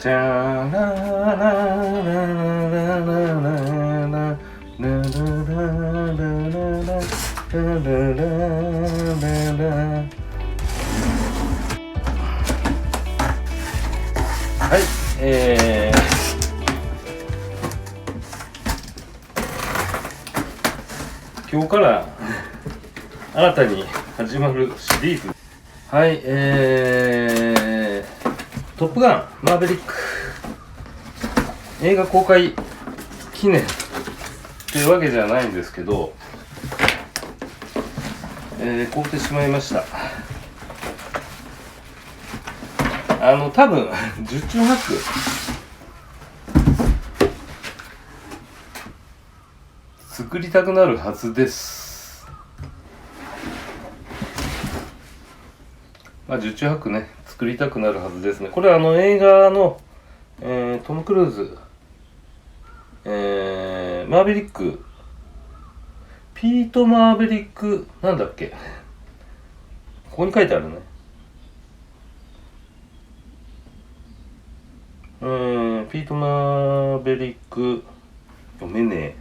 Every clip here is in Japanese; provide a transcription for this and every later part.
じゃららららららはい、今日から新たに始まるシリーズ。はい、トップガンマーヴェリック映画公開記念というわけじゃないんですけど、買うてしまいました。多分十中八九作りたくなるはずです。十中八九ね、作りたくなるはずですね。これは映画の、トム・クルーズ、マーヴェリック、ピート・マーヴェリック、なんだっけ、ここに書いてあるね。ピート・マーヴェリック、読めねえ。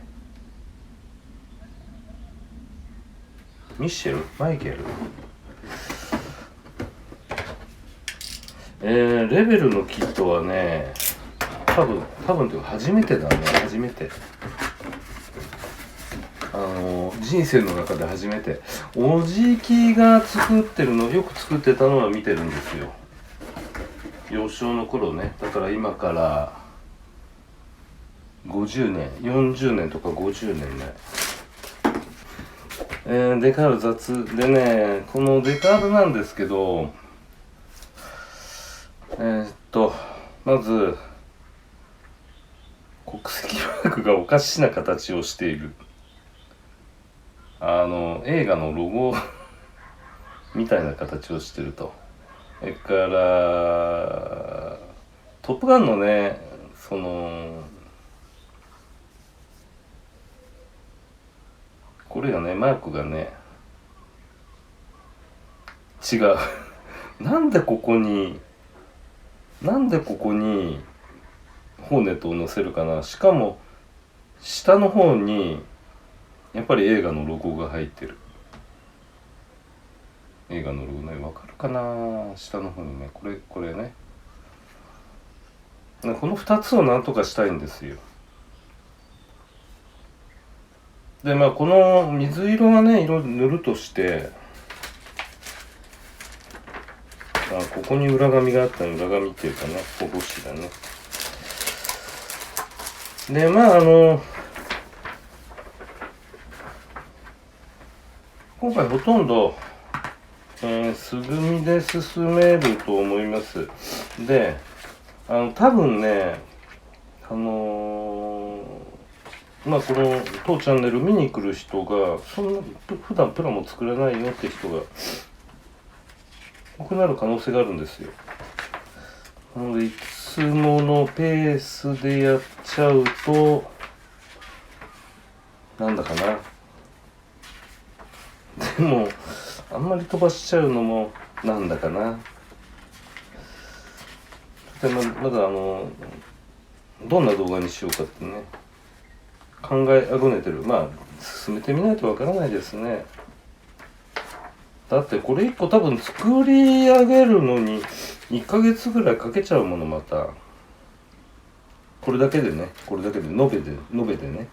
ミッシェル、マイケル、レベルのキットはね、多分というか初めてだね。初めて、人生の中で初めて。おじきが作ってるの、よく作ってたのは見てるんですよ、幼少の頃ね。だから今から50年40年とか50年ね。デカール雑でね、このデカールなんですけど、まず国籍マークがおかしな形をしている。映画のロゴみたいな形をしてると。それからトップガンのね、これがね、マークがね違うなんでここにホーネットを乗せるかな。しかも下の方にやっぱり映画のロゴが入ってる。映画のロゴね、わかるかな。下の方にね、これね、この2つをなんとかしたいんですよ。でこの水色はね、色塗るとして、ここに裏紙があったの。裏紙っていうかね、保護紙だね。で今回ほとんど、素組みで進めると思います。で多分ね、この当チャンネル見に来る人がそんな普段プラモ作れないよって人が多くなる可能性があるんですよ。なのでいつものペースでやっちゃうとなんだかな。でもあんまり飛ばしちゃうのもなんだかな。でまだどんな動画にしようかってね、考えあぐねてる。進めてみないとわからないですね。だってこれ1個多分作り上げるのに1ヶ月ぐらいかけちゃうもの。またこれだけでね、延べでね。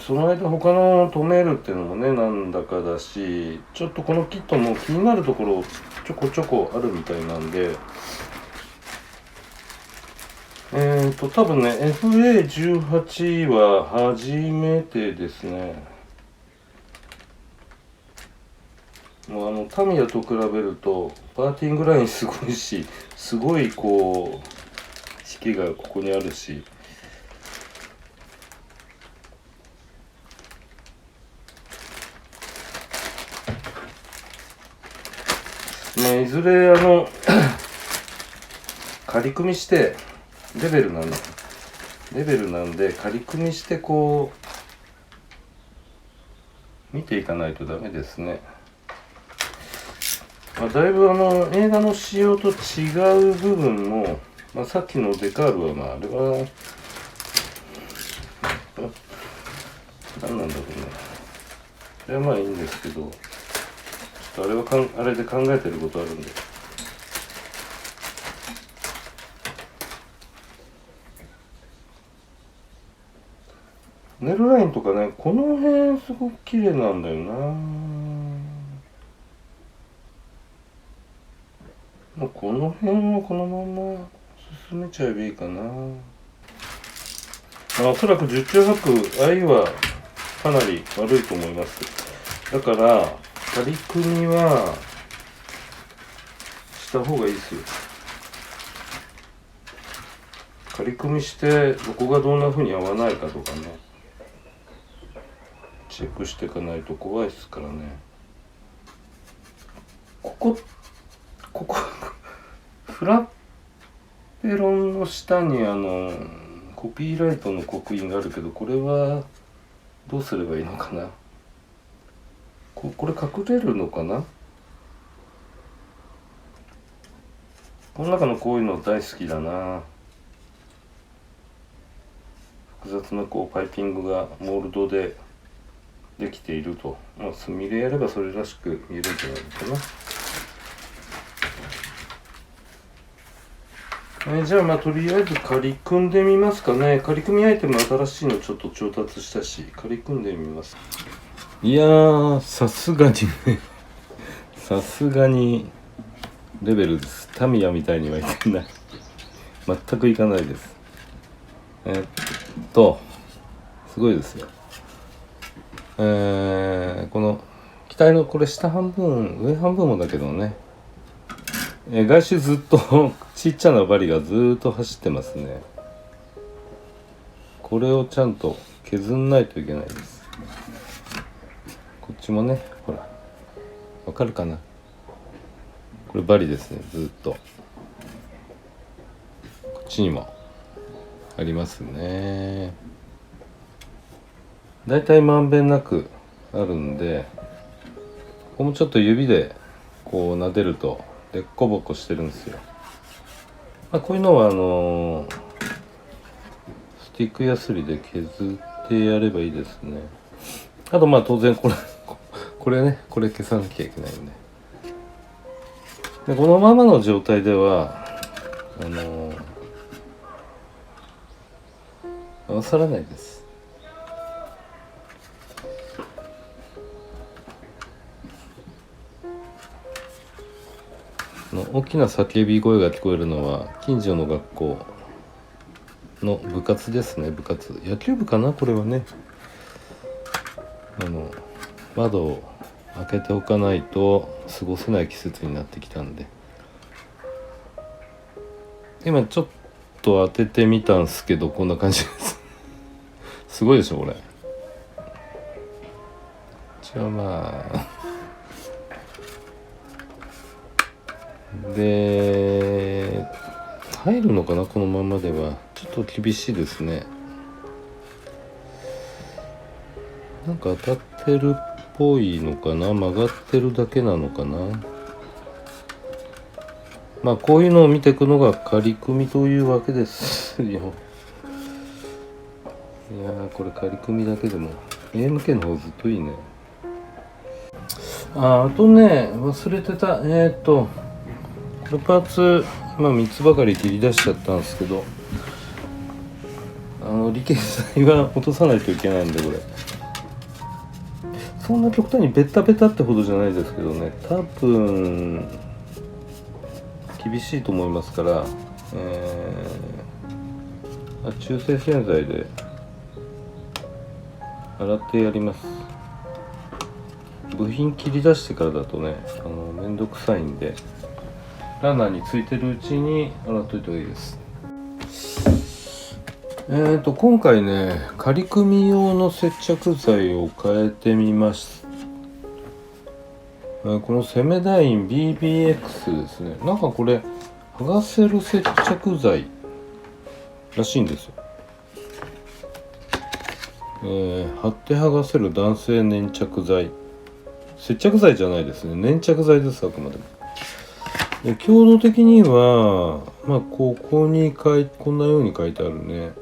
その間他の止めるっていうのもね、なんだかだし、ちょっとこのキットも気になるところちょこちょこあるみたいなんで、多分ね FA18 は初めてですね。もうタミヤと比べるとパーティングラインすごいし、すごいこう引きがここにあるし、いずれ仮組みしてレベルなんで仮組みしてこう見ていかないとダメですね。だいぶ映画の仕様と違う部分も、さっきのデカールはあれは何なんだろうね。それはいいんですけど、ちょっとあれはあれで考えてることあるんで。ネルラインとかね、この辺すごく綺麗なんだよな。もうこの辺はこのまま進めちゃえばいいかな。おそらく十中八九愛はかなり悪いと思います。だから刈り組みはした方がいいですよ。刈り組みしてどこがどんな風に合わないかとかね、チェックしていかないと怖いですからね。ここフラペロンの下にコピーライトの刻印があるけど、これはどうすればいいのかな。これ隠れるのかな。この中のこういうの大好きだな。複雑なパイピングがモールドでできていると、墨でやればそれらしく見えるんじゃないかな。じゃあとりあえず仮組んでみますかね。仮組みアイテム新しいのちょっと調達したし、仮組んでみます。いやー、さすがにねさすがにレベルです。タミヤみたいにはいけない。全くいかないです。すごいですよ。この機体のこれ下半分上半分もだけどね、外周ずっとちっちゃな針がずっと走ってますね。これをちゃんと削んないといけないです。こっちもね、ほらわかるかな。これ針ですね。ずっとこっちにもありますね。だいたいまんべんなくあるんで、ここもちょっと指でこう撫でるとでっこぼこしてるんですよ。こういうのはスティックヤスリで削ってやればいいですね。あと当然これね、これ消さなきゃいけないんで、このままの状態では合わさらないです。大きな叫び声が聞こえるのは近所の学校の部活ですね。部活、野球部かな、これはね。窓を開けておかないと過ごせない季節になってきたんで、今ちょっと当ててみたんすけど、こんな感じですすごいでしょこれ。じゃあで入るのかな、このままではちょっと厳しいですね。なんか当たってるっぽいのかな、曲がってるだけなのかな。こういうのを見ていくのが仮組みというわけですよ。いやこれ仮組みだけでも AMK の方ずっといいね。あとね、忘れてた。これパーツ3つばかり切り出しちゃったんですけど、理系剤は落とさないといけないんで、これそんな極端にベタベタってほどじゃないですけどね、多分厳しいと思いますから、中性洗剤で洗ってやります。部品切り出してからだとね、めんどくさいんで、ランナーについてるうちに洗っといた方がいいです。今回ね、仮組み用の接着剤を変えてみます。このセメダイン BBX ですね。なんかこれ剥がせる接着剤らしいんですよ。貼って剥がせる男性粘着剤、接着剤じゃないですね、粘着剤です。あくまでもで強度的にはまあここにこんなように書いてあるね。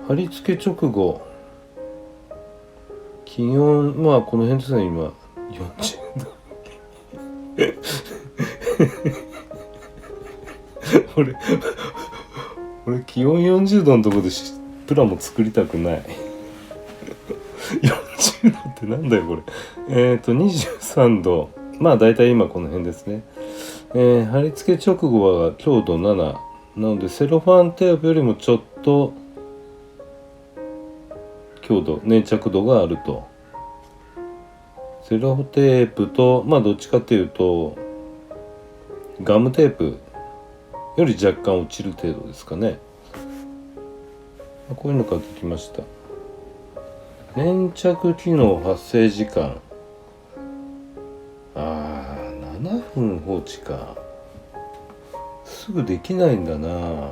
貼り付け直後気温まあこの辺ですね今40度俺気温40度のとこでプラモ作りたくない40度ってなんだよこれ。23度まあだいたい今この辺ですね。貼り付け直後は強度7なのでセロファンテープよりもちょっと強度粘着度があると。セロテープとまあどっちかっていうとガムテープより若干落ちる程度ですかね。こういうの買ってきました。粘着機能発生時間7分放置か。すぐできないんだな。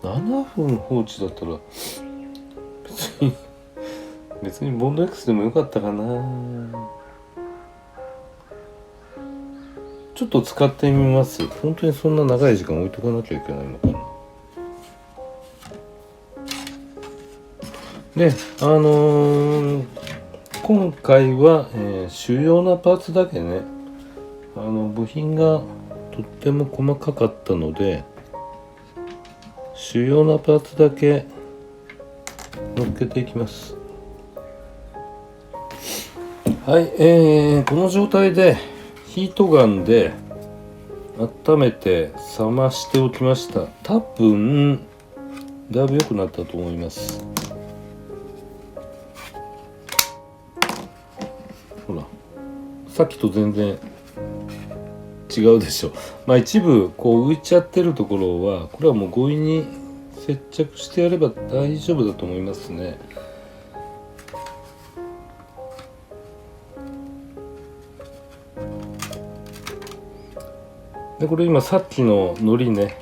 7分放置だったら別にボンド X でもよかったかな。ちょっと使ってみます。本当にそんな長い時間置いとかなきゃいけないのかな。で今回は、主要なパーツだけね部品がとっても細かかったので主要なパーツだけ乗っけていきます。はい、この状態でヒートガンで温めて冷ましておきました。多分だいぶ良くなったと思います。ほらさっきと全然違うでしょ。まあ一部こう浮いちゃってるところはこれはもう強引に接着してやれば大丈夫だと思いますね。でこれ今さっきの糊ね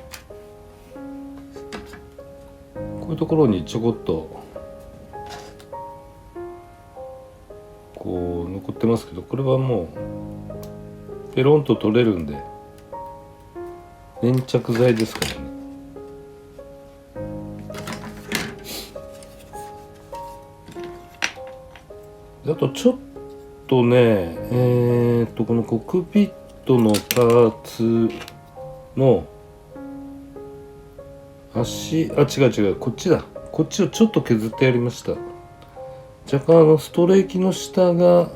こういうところにちょこっとこう残ってますけどこれはもうペロンと取れるんで粘着剤ですからね。あとちょっとねこのコックピットのパーツの違うこっちだ。こっちをちょっと削ってやりました。若干ストレーキの下が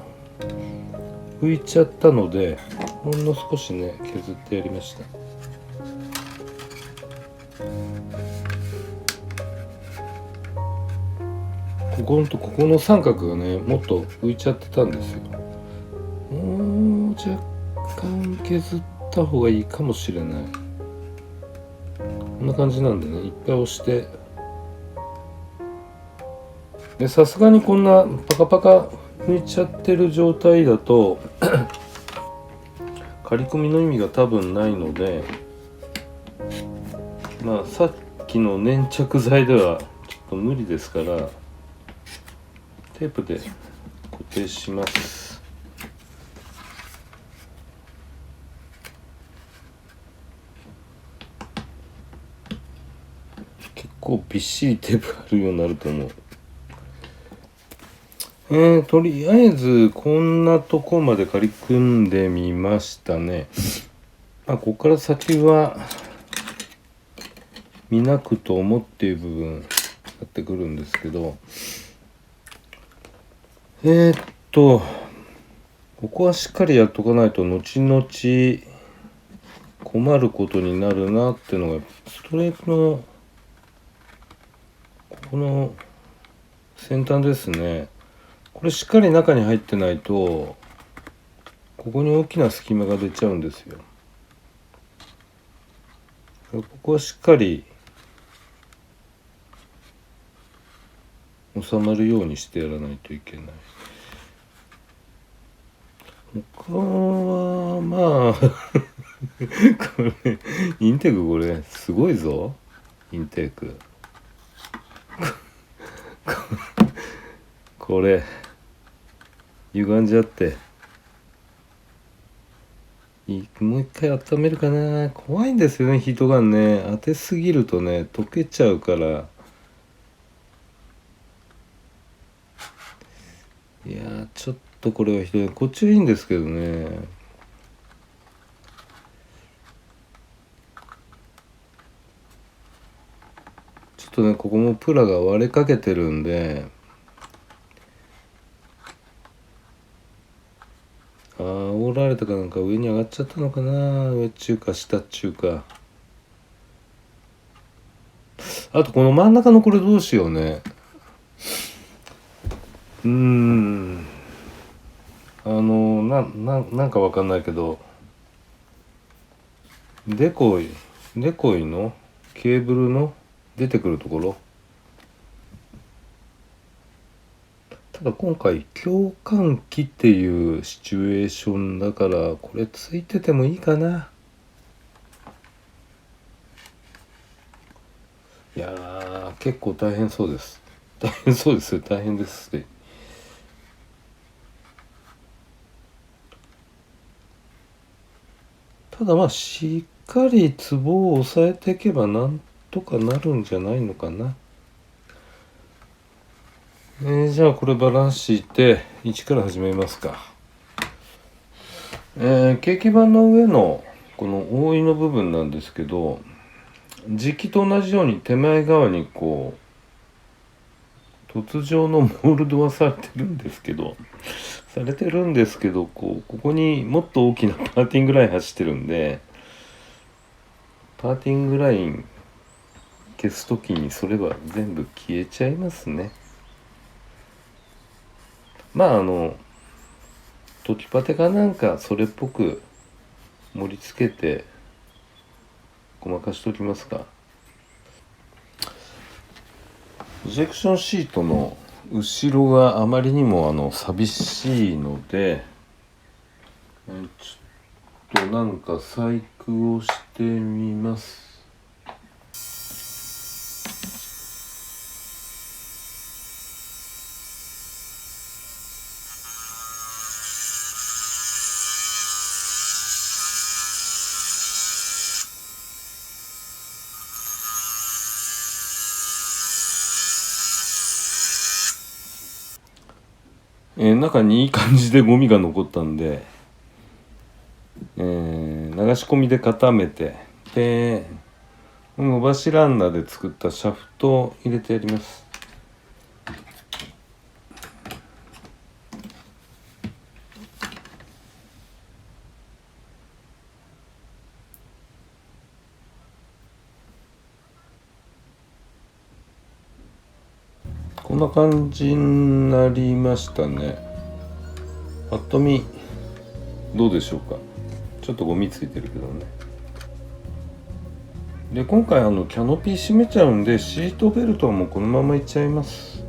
浮いちゃったのでほんの少しね削ってやりました。ここの三角がねもっと浮いちゃってたんですよ。もう若干削った方がいいかもしれない。こんな感じなんでねいっぱい押してでさすがにこんなパカパカ浮いちゃってる状態だと刈り込みの意味が多分ないのでまあさっきの粘着剤ではちょっと無理ですからテープで固定します。結構びっしりテープ貼るようになると思う。とりあえずこんなとこまで刈り組んでみましたね。ここから先は見なくともっていう部分になってくるんですけどここはしっかりやっとかないと後々困ることになるなっていうのがストレートのここの先端ですね。これしっかり中に入ってないとここに大きな隙間が出ちゃうんですよ。ここはしっかり収まるようにしてやらないといけない。他はまあこれインテーク、これすごいぞ。インテークこれ歪んじゃって、もう一回温めるかな。怖いんですよね、ヒートガンね。当てすぎるとね溶けちゃうから。いやー、ちょっとこれはひどい。こっちはいいんですけどね。ちょっとね、ここもプラが割れかけてるんで、煽られたかなんか上に上がっちゃったのかな。上っちゅうか下っちゅうか。あとこの真ん中のこれどうしようね。なんかわかんないけど、デコイのケーブルの出てくるところ。ただ今回共感器っていうシチュエーションだから、これついててもいいかな。いやー、結構大変そうです。大変そうですよ。大変ですね。ただまあしっかりツボを押さえていけばなんとかなるんじゃないのかな。じゃあこれバランスして1から始めますか。ケーキ板の上のこの覆いの部分なんですけど、磁気と同じように手前側にこう凸状のモールドはされてるんですけど、ここにもっと大きなパーティングライン走ってるんで、パーティングライン消すときにそれは全部消えちゃいますね。まあトキパテかなんかそれっぽく盛り付けてごまかしときますか。プロジェクションシートの後ろがあまりにも寂しいので、ちょっとなんか細工をしてみます。中にいい感じでゴミが残ったんで、流し込みで固めて、で伸ばしランナーで作ったシャフトを入れてやります。こんな感じになりましたね。ぱっと見どうでしょうか。ちょっとゴミついてるけどね。で今回キャノピー閉めちゃうんで、シートベルトはもうこのままいっちゃいます。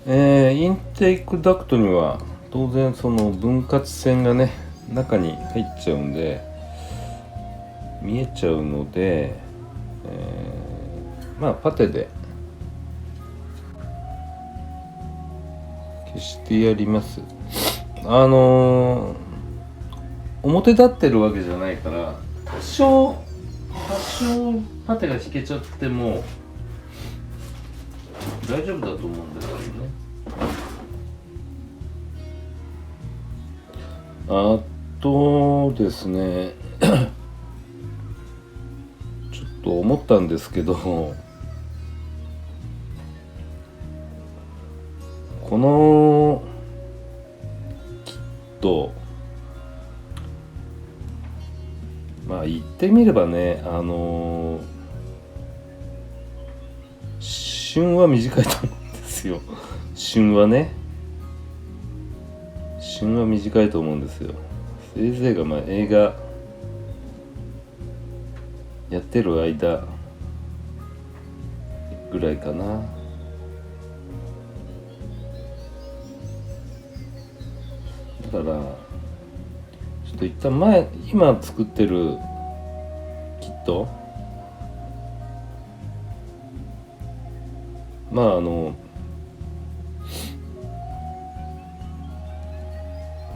インテークダクトには当然その分割線がね中に入っちゃうんで見えちゃうので、まあパテで消してやります。表立ってるわけじゃないから、多少パテが引けちゃっても大丈夫だと思うんですけどね。あとですねちょっと思ったんですけど、このキット、まあ言ってみればね、旬は短いと思うんですよ。旬は短いと思うんですよ。せいぜいがまあ映画やってる間ぐらいかな。だからちょっちょっと一旦今作ってるキット、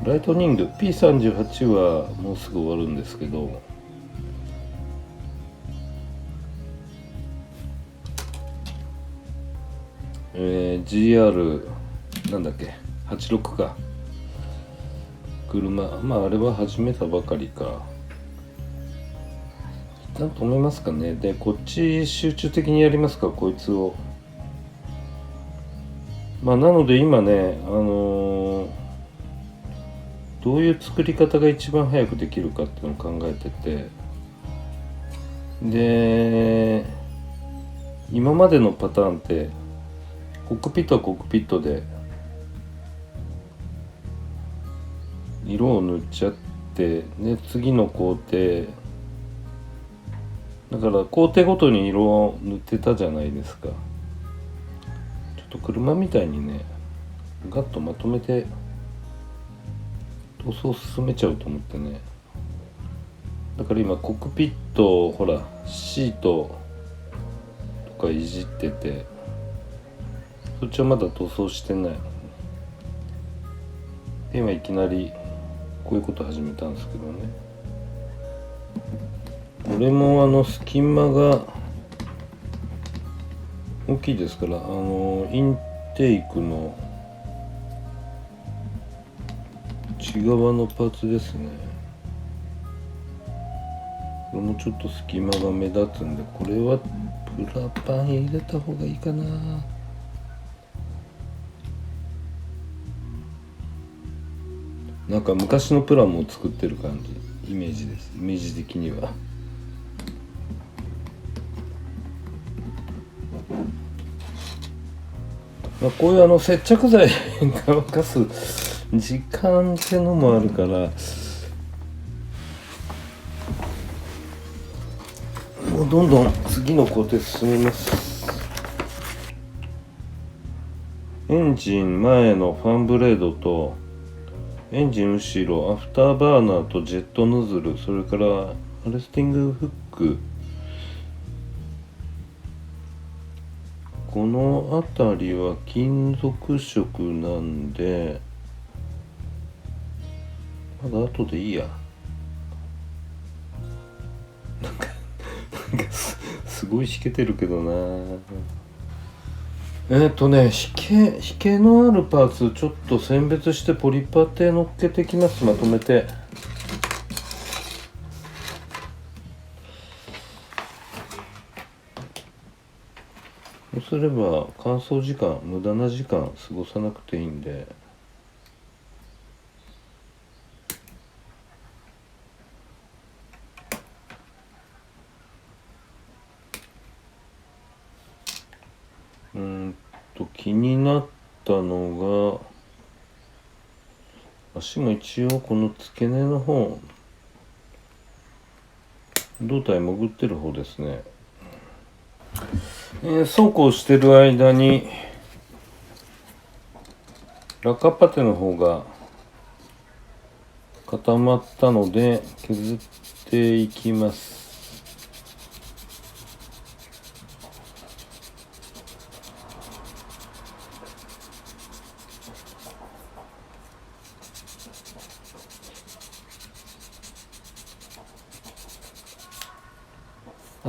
ライトニング P38 はもうすぐ終わるんですけど、GR なんだっけ86か、車、あれは始めたばかりか。一旦止めますかね。でこっち集中的にやりますか、こいつを。なので今ね、どういう作り方が一番早くできるかっていうのを考えてて、で今までのパターンってコックピットはコックピットで色を塗っちゃって、で次の工程だから工程ごとに色を塗ってたじゃないですか。ちょっと車みたいにねガッとまとめて塗装を進めちゃうと思ってね。だから今コックピットほらシートとかいじってて、そっちはまだ塗装してない。で今いきなりこういうこと始めたんですけどね。これも隙間が大きいですから、インテークの内側のパーツですね。これもちょっと隙間が目立つんで、これはプラパン入れた方がいいかな。なんか昔のプラモを作ってる感じ、イメージです。イメージ的には。こういう接着剤乾かす時間ってのもあるから、もうどんどん次の工程進みます。エンジン前のファンブレードとエンジン後ろアフターバーナーとジェットノズル、それからアレスティングフック、この辺りは金属色なんでまだ後でいいや。なんかすごい引けてるけどな。引けのあるパーツちょっと選別してポリパテ乗っけてきます。まとめて。そうすれば乾燥時間、無駄な時間過ごさなくていいんで。気になったのが、足も一応この付け根の方、胴体潜ってる方ですね。そうこうしてる間にラッカパテの方が固まったので削っていきます。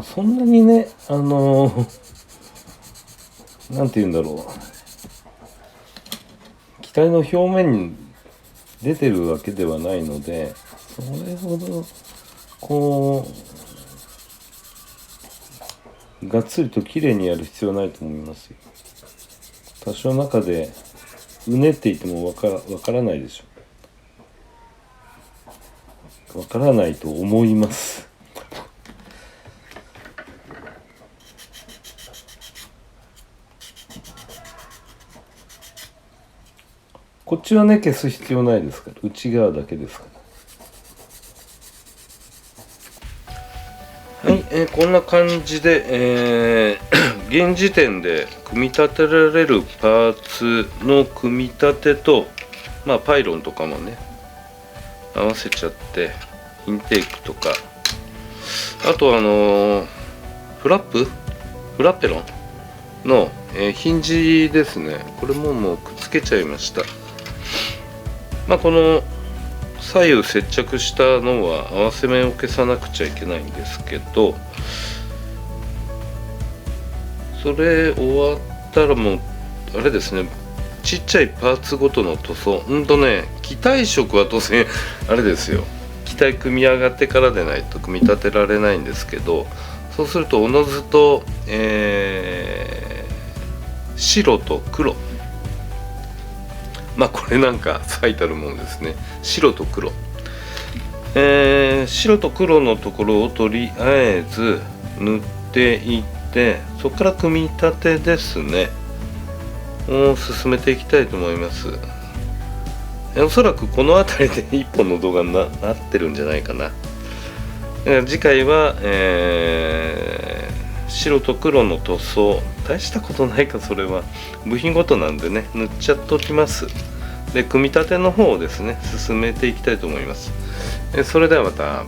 そんなにね、なんて言うんだろう、機体の表面に出てるわけではないので、それほどこうがっつりと綺麗にやる必要はないと思いますよ。多少中でうねっていてもわからないでしょ。わからないと思います。こっちはね消す必要ないですから、内側だけですから。はい、こんな感じで、現時点で組み立てられるパーツの組み立てと、パイロンとかもね合わせちゃって、インテークとか、あとフラッペロンの、ヒンジですね。これもうくっつけちゃいました。この左右接着したのは合わせ目を消さなくちゃいけないんですけど、それ終わったらもうあれですね、ちっちゃいパーツごとの塗装、機体色は当然あれですよ、機体組み上がってからでないと組み立てられないんですけど、そうするとおのずと、白と黒、これなんか最たるものですね。白と黒、白と黒のところをとりあえず塗っていって、そこから組み立てですねを進めていきたいと思います。おそらくこの辺りで1本の動画に なってるんじゃないかな。次回は、白と黒の塗装、大したことないか、それは部品ごとなんでね、塗っちゃっときます。で組み立ての方をですね進めていきたいと思います。それではまた。